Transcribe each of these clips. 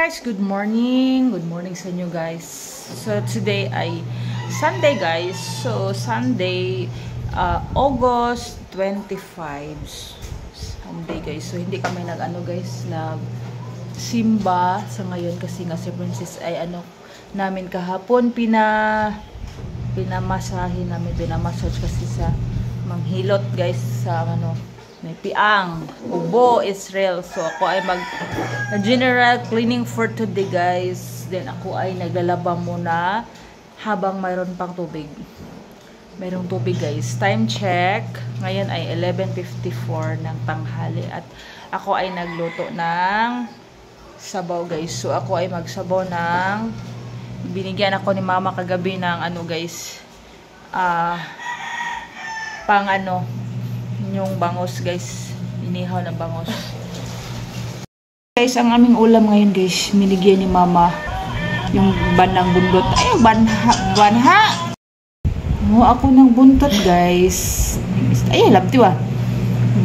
Guys, good morning. Good morning sa inyo guys. So today ay Sunday guys. So Sunday August 25. Sunday guys. So hindi kami nag-ano guys, nag simba sa ngayon kasi nga si Princess ay namin kahapon pinamasahe namin, pinamassage kasi sa manghilot guys sa may piang, ubo, Israel. So ako ay general cleaning for today guys. Then ako ay naglalaba muna habang mayroon pang tubig. Mayroong tubig guys. Time check. Ngayon ay 11:54 ng tanghali. At ako ay nagluto ng sabaw guys. So ako ay magsabaw ng, binigyan ako ni mama kagabi ng guys, pang yung bangos guys, inihaw na bangos guys. Ang aming ulam ngayon guys, minigyan ni mama yung banang bundot. Ay, banha mo ako ng buntot guys. Ay, labti wa.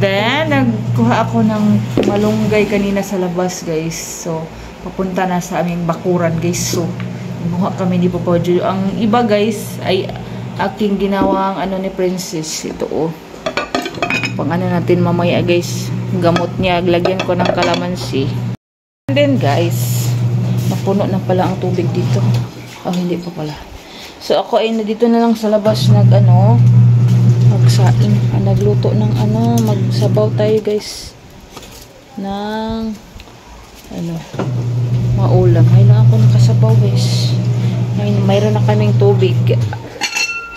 Then nagkuha ako ng malunggay kanina sa labas guys. So papunta na sa aming bakuran guys. So kumuha kami ni Papa Jojo. Ang iba guys ay aking ginawang ni Princess. Ito pang natin mamaya guys, gamot niya, lagyan ko ng kalamansi. And then guys, napuno na pala ang tubig dito. Oh, hindi pa pala. So ako ay dito na lang sa labas magsaing, nagluto ng magsabaw tayo guys ng maulam. Ngayon ako nakasabaw guys. Ngayon mayroon na kaming tubig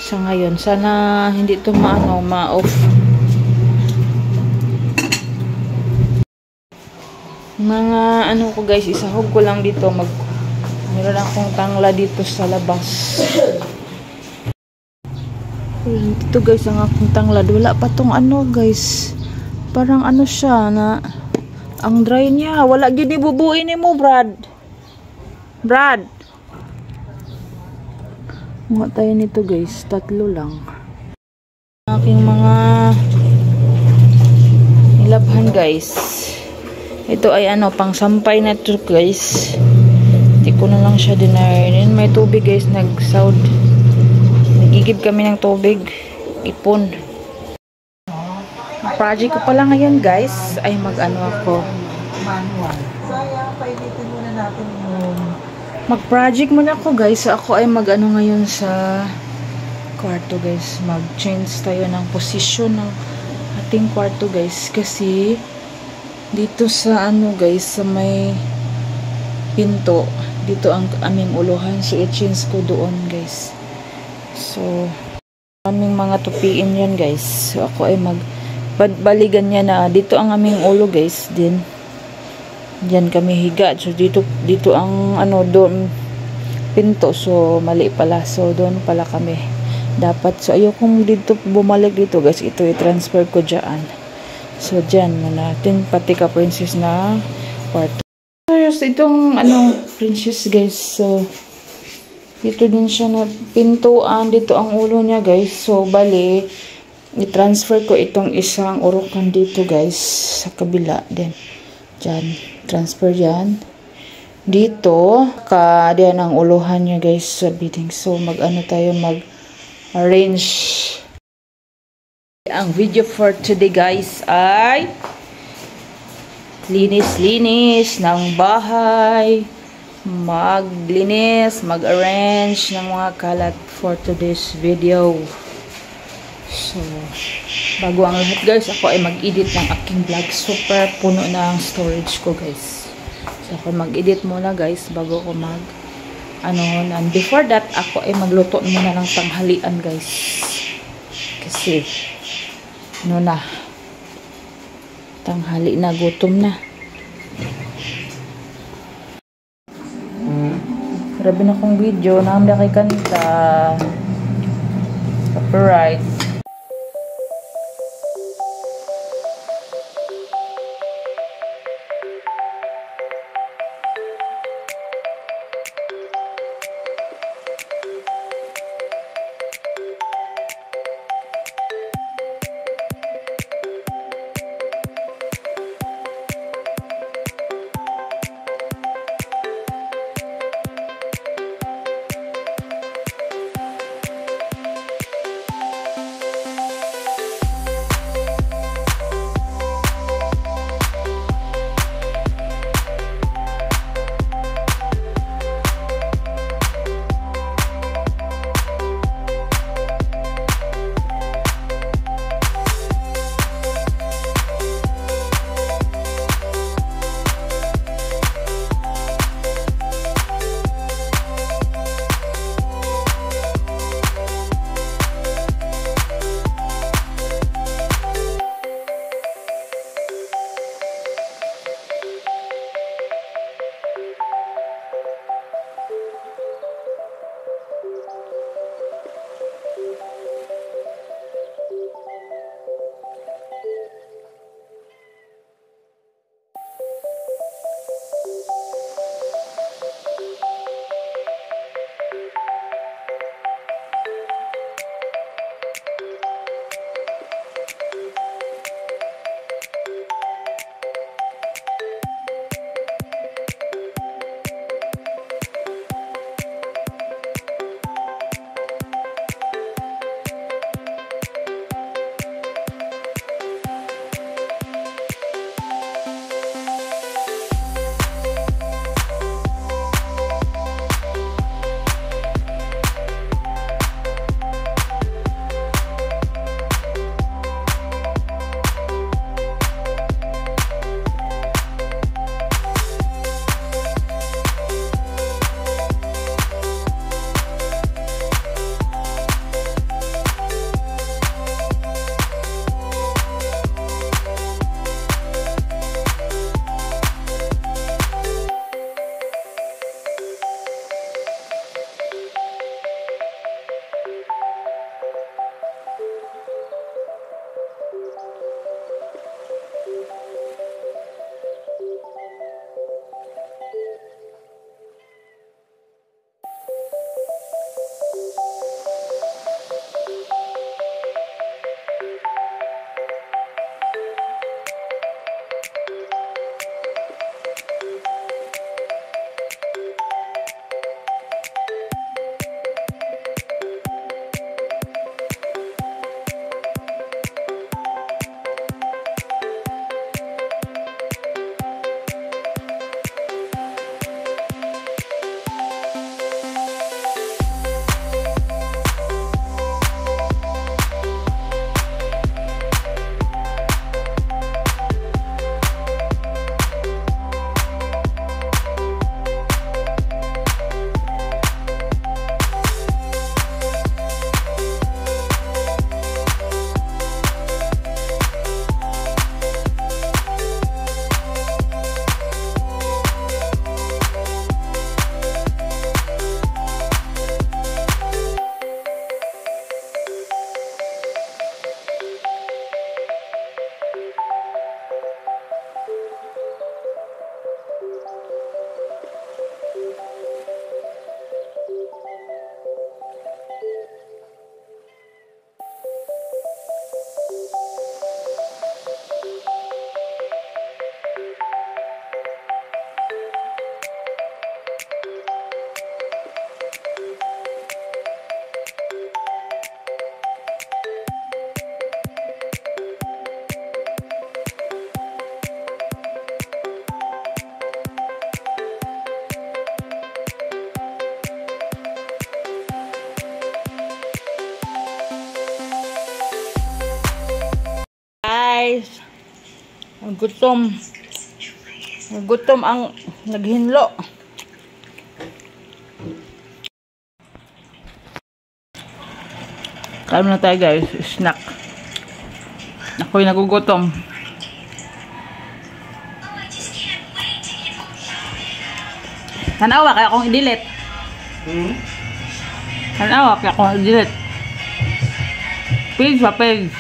sa ngayon. Sana hindi ito ma-off. Mga ko guys, isahog ko lang dito. Meron akong tangla dito sa labas. Dito guys ang akong tangla. Wala pa tong guys, parang siya na ang dry niya. Wala gini bubuin mo Brad. Mga tayo nito guys, 3 lang. Aking mga nilabhan guys. Ito ay pang sampay na to guys. Hindi ko na lang siya dinarin. May tubig guys, nag-sound. Nagigib kami ng tubig. Ipon. Project ko pala ngayon guys ay ako. Manual. Sayang, painitin muna natin yung Mag-project muna ako guys. So ako ay ngayon sa kwarto guys. Mag-change tayo ng position ng ating kwarto guys. Kasi dito sa guys, sa may pinto, dito ang aming uluhan. So i-change ko doon guys. So aming mga tupiin yan guys. So ako ay baligan niya na dito ang aming ulo guys. Din diyan kami higa. So dito ang doon pinto. So mali pala. So doon pala kami dapat. So ayokong dito bumalik dito guys. Ito i-transfer ko dyan. So dyan na natin pati ka Princess na kwarto. So itong Princess guys. So dito din siya na pintuan. Dito ang ulo niya guys. So bali i-transfer ko itong isang urukan dito guys sa kabila din. Dyan. Transfer yan. Dito. Diyan ang uluhan niya guys sa bidding. So tayo mag-arrange. Ang video for today guys ay linis-linis ng bahay. Maglinis, mag-arrange ng mga kalat for today's video. So bago ang lahat guys, ako ay mag-edit ng aking vlog. Super puno na ang storage ko guys. So ako mag-edit muna guys bago ko and before that ako ay magluto muna ng tanghalian guys. Kasi tanghali na, gutom na. Grabe na kong video, nahamda kay kanta. Copyright. Gutom. Gutom ang naghinlo. Kain na tayo guys. Snack. Ako'y nagugutom. Tanawa kaya akong i-delete. Tanawa kaya akong i-delete. Page pa page.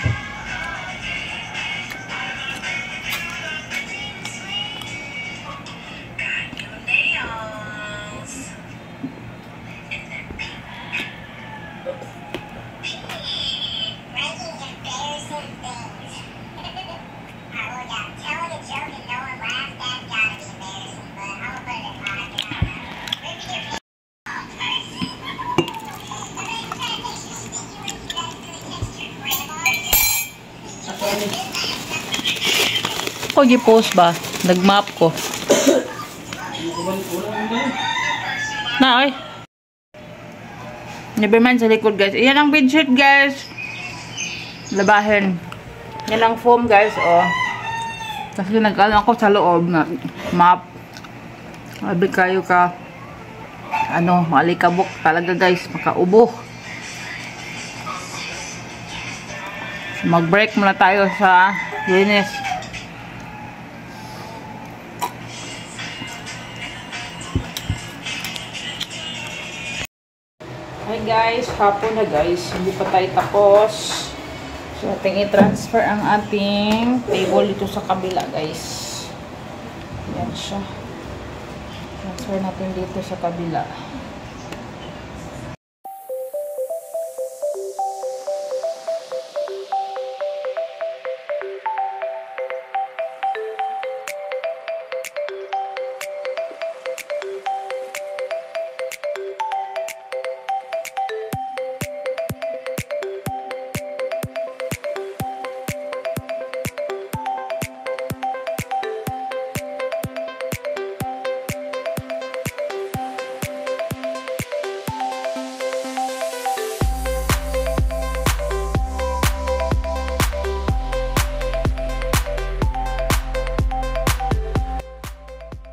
Ako gi-post ba? Nag-map ko. Na, oy. Neverman sa likod, guys. Iyan ang bedsheet, guys. Labahin. Yan ang foam, guys, oh. Kasi nag-alam ako sa loob na map. Sabi kayo ka, ano, malikabok talaga, guys. Makaubo. Mag-break muna tayo sa linis. Hi guys, hapon na guys. Hindi pa tayo tapos. So, ating i-transfer ang ating table dito sa kabila guys. Yan siya. Transfer natin dito sa kabila.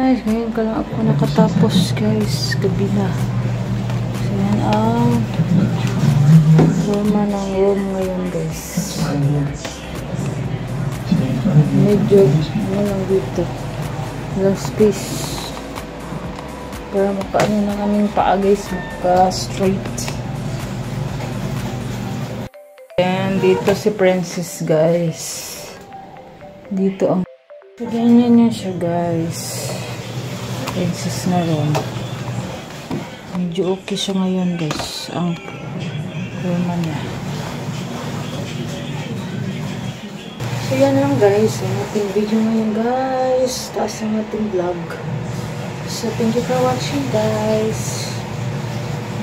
Guys, ngayon ka lang ako nakatapos guys, gabi na. So yan ang forma ng room ngayon guys. Medyo ano lang dito, walang space para makaano ng aming paa guys, maka straight. And dito si Princess guys, dito ang so ganyan niya siya guys. Princess na rin. Medyo okay siya ngayon guys. Ang forma niya. So yan lang guys. Ang ating video ngayon guys. Taas ang ating vlog. So thank you for watching guys.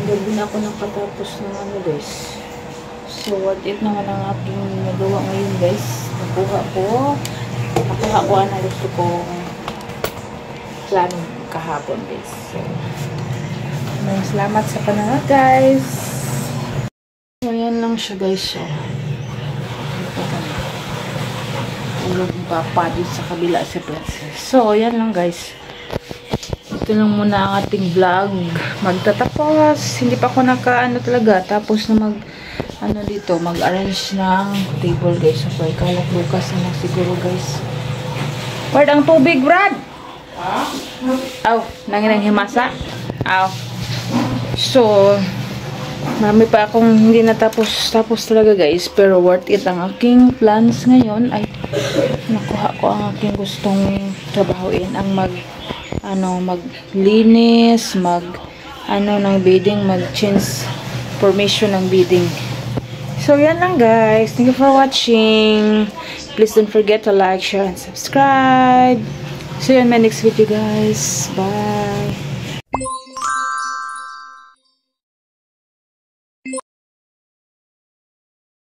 Gabi na ako nakatapos ng ano guys. So what it naman ang aking nagawa ngayon guys. Nakuha ko ang gusto kong plano kahapon guys. So, maraming salamat sa panonood guys. So, ayan lang siya guys. So, tulog yung papa dito sa kabila si Princess. So, ayan lang guys. Ito lang muna ang ating vlog. Magtatapos. Hindi pa ako naka-ano talaga. Tapos na dito, mag-arrange ng table guys. So, ikalat bukas na siguro guys. Word ang tubig, Brad! Aw, nanginang himasa. Aw. So, marami pa akong hindi natapos talaga guys. Pero worth it ang aking plans ngayon. Ay, nakuha ko ang aking gustong trabahuin. Ang maglinis, ng bedding, mag-change formation ng bedding. So, yan lang guys. Thank you for watching. Please don't forget to like, share, and subscribe. See you in my next video guys. Bye.